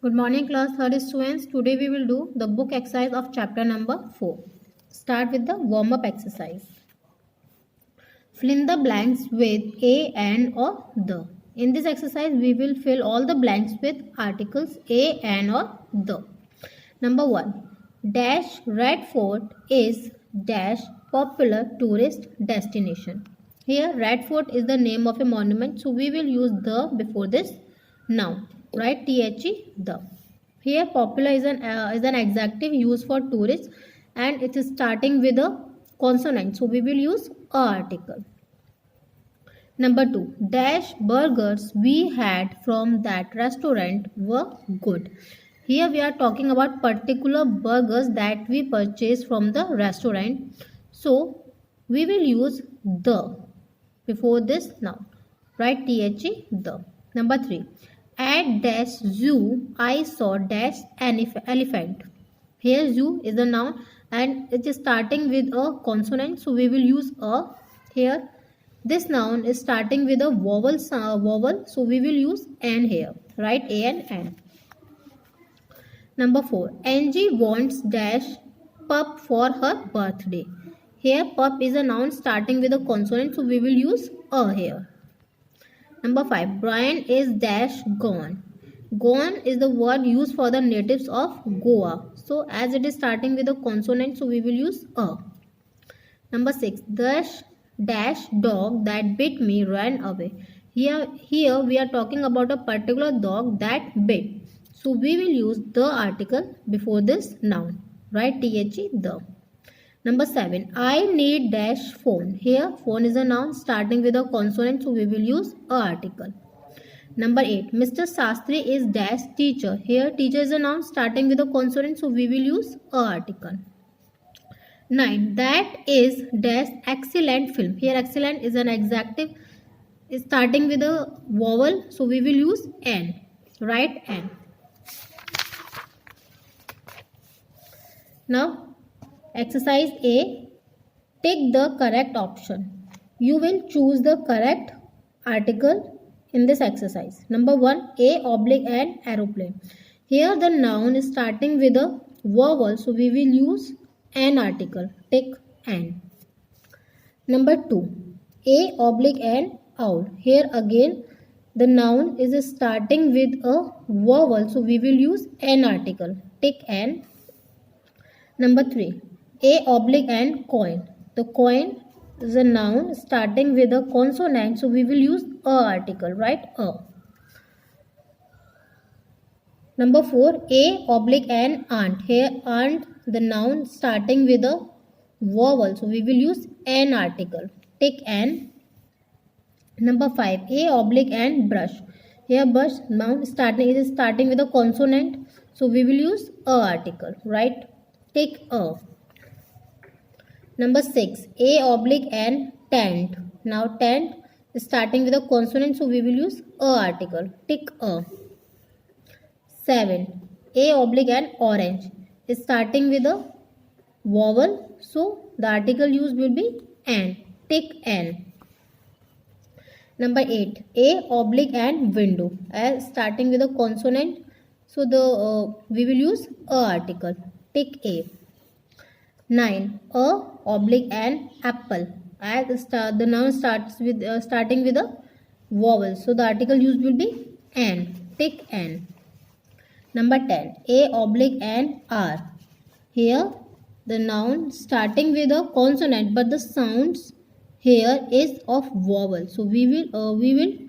Good morning, class 3rd students. Today we will do the book exercise of chapter number 4. Start with the warm-up exercise. Fill in the blanks with a, an or the. In this exercise, we will fill all the blanks with articles a, an or the. Number 1. Dash Red Fort is dash popular tourist destination. Here Red Fort is the name of a monument, so we will use the before this noun. Write the. The. Here popular is an adjective used for tourists and it is starting with a consonant, so we will use a article. Number 2. Dash burgers we had from that restaurant were good. Here we are talking about particular burgers that we purchased from the restaurant. So we will use the before this noun. Write the. Number 3. At dash zoo I saw dash elephant. Here zoo is a noun and it is starting with a consonant, so we will use a. Here this noun is starting with a vowel, so we will use an here. Write a and an. Number 4. Angie wants dash pup for her birthday. Here pup is a noun starting with a consonant, so we will use a here. Number 5. Brian is dash gone. Gone is the word used for the natives of Goa. So as it is starting with a consonant, so we will use a. Number 6. Dash dog that bit me ran away. Here we are talking about a particular dog that bit. So we will use the article before this noun. Write the. Number 7. I need dash phone. Here phone is a noun starting with a consonant, so we will use a article. Number 8. Mr. Sastri is dash teacher. Here teacher is a noun starting with a consonant, so we will use a article. 9. That is dash excellent film. Here excellent is an adjective starting with a vowel, so we will use an. Write an. Now exercise A. Take the correct option. You will choose the correct article in this exercise. Number 1. A oblique an aeroplane. Here the noun is starting with a vowel, so we will use an article. Take an. Number 2. A oblique an owl. Here again the noun is starting with a vowel, so we will use an article. Take an. Number 3. A oblique an coin. The coin is a noun starting with a consonant, so we will use a article. Right? A. Number 4. A oblique an aunt. Here aunt the noun starting with a vowel, so we will use an article. Take an. Number 5. A oblique an brush. Here brush noun starting with a consonant, so we will use a article. Right? Take a. Number 6. A oblique an tent. Now tent is starting with a consonant, so we will use a article. Take a. 7. A oblique an orange is starting with a vowel, so the article used will be an. Take an. Number 8. A oblique an window as starting with a consonant, so we will use a article. Take a. 9. A oblique an apple as the noun starts with starting with a vowel, so the article used will be an. Take an. Number 10. A oblique an R. Here the noun starting with a consonant, but the sounds here is of vowel, so we will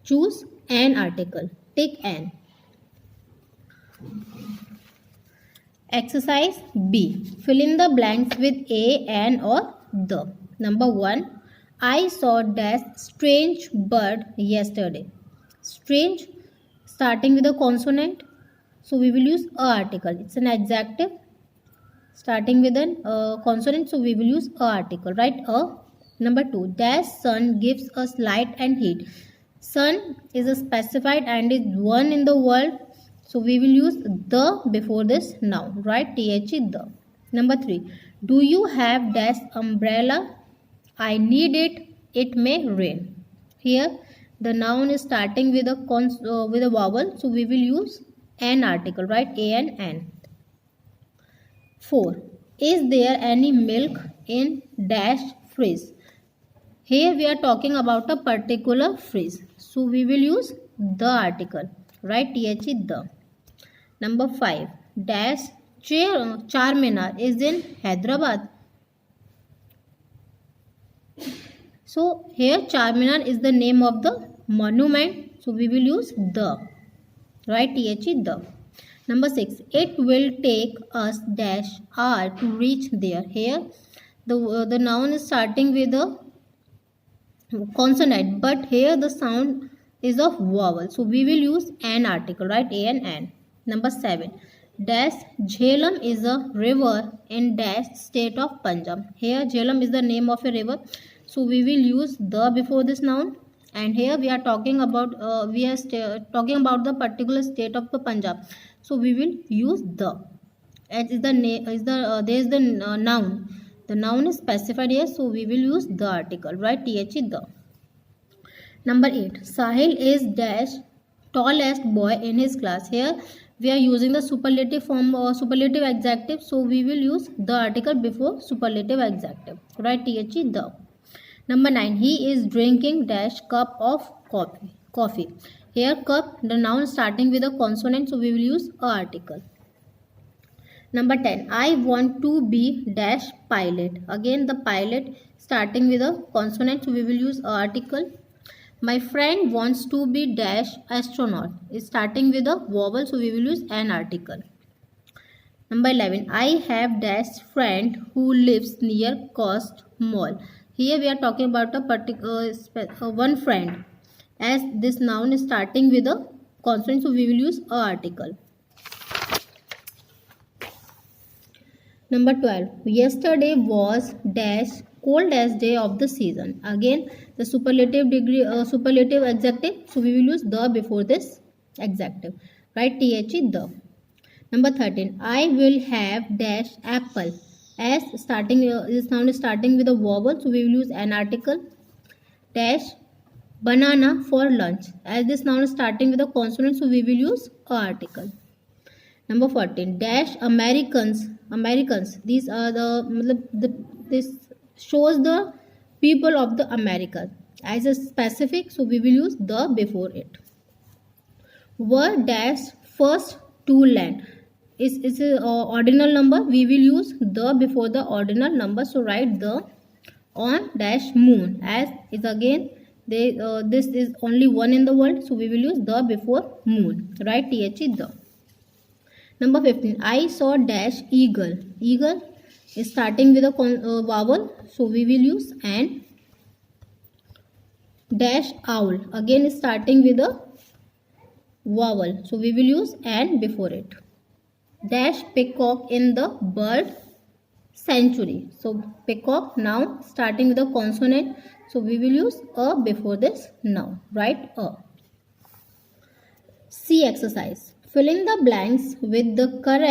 choose an article. Take an. Exercise B. Fill in the blanks with a, an or the. Number 1. I saw dash strange bird yesterday. Strange starting with a consonant, so we will use a article. It's an adjective starting with a consonant, so we will use a article. Right? A. Number 2. Dash sun gives us light and heat. Sun is a specified and is one in the world, so we will use the before this noun. Right? The. Number 3. Do you have dash umbrella? I need it. It may rain. Here the noun is starting with a vowel, so we will use an article. Write a and an. 4. Is there any milk in dash fridge? Here we are talking about a particular fridge. So we will use the article. Write the. Number 5. Dash Charminar is in Hyderabad. So here Charminar is the name of the monument. So we will use the. Write the. Number 6. It will take us dash hour to reach there. Here the noun is starting with a consonant, but here the sound is of vowel. So we will use an article. Write a and an. Number 7. Dash Jhelum is a river in dash state of Punjab. Here Jhelum is the name of a river. So we will use the before this noun. And here we are talking about talking about the particular state of the Punjab. So we will use the. As is the name is the there is the noun. The noun is specified here, so we will use the article. Write the. Number 8. Sahil is dash tallest boy in his class. Here we are using the superlative form or superlative adjective, so we will use the article before superlative adjective. Write the. Number 9. He is drinking dash cup of coffee. Here cup, the noun starting with a consonant, so we will use a article. Number 10. I want to be dash pilot. Again the pilot starting with a consonant, so we will use a article. My friend wants to be dash astronaut. Is starting with a vowel, so we will use an article. Number 11. I have dash friend who lives near Coast Mall. Here we are talking about a particular one friend. As this noun is starting with a consonant, so we will use a article. Number 12. Yesterday was dash coldest day of the season. Again the superlative superlative adjective, so we will use the before this adjective. Write the. Number 13. I will have dash apple. As starting this noun is starting with a vowel, so we will use an article. Dash banana for lunch. As this noun is starting with a consonant, so we will use a article. Number 14. Dash Americans. These are this shows the people of the America as a specific, so we will use the before it. Were dash first to land. It's a ordinal number. We will use the before the ordinal number. So write the on dash moon. As is again this is only one in the world, so we will use the before moon. Write the. Number 15. I saw dash eagle. Eagle is starting with a vowel, so we will use an. Dash owl. Again is starting with a vowel, so we will use an before it. Dash peacock in the bird sanctuary. So peacock now starting with a consonant, so we will use a before this now. Write a. C exercise. Fill in the blanks with the correct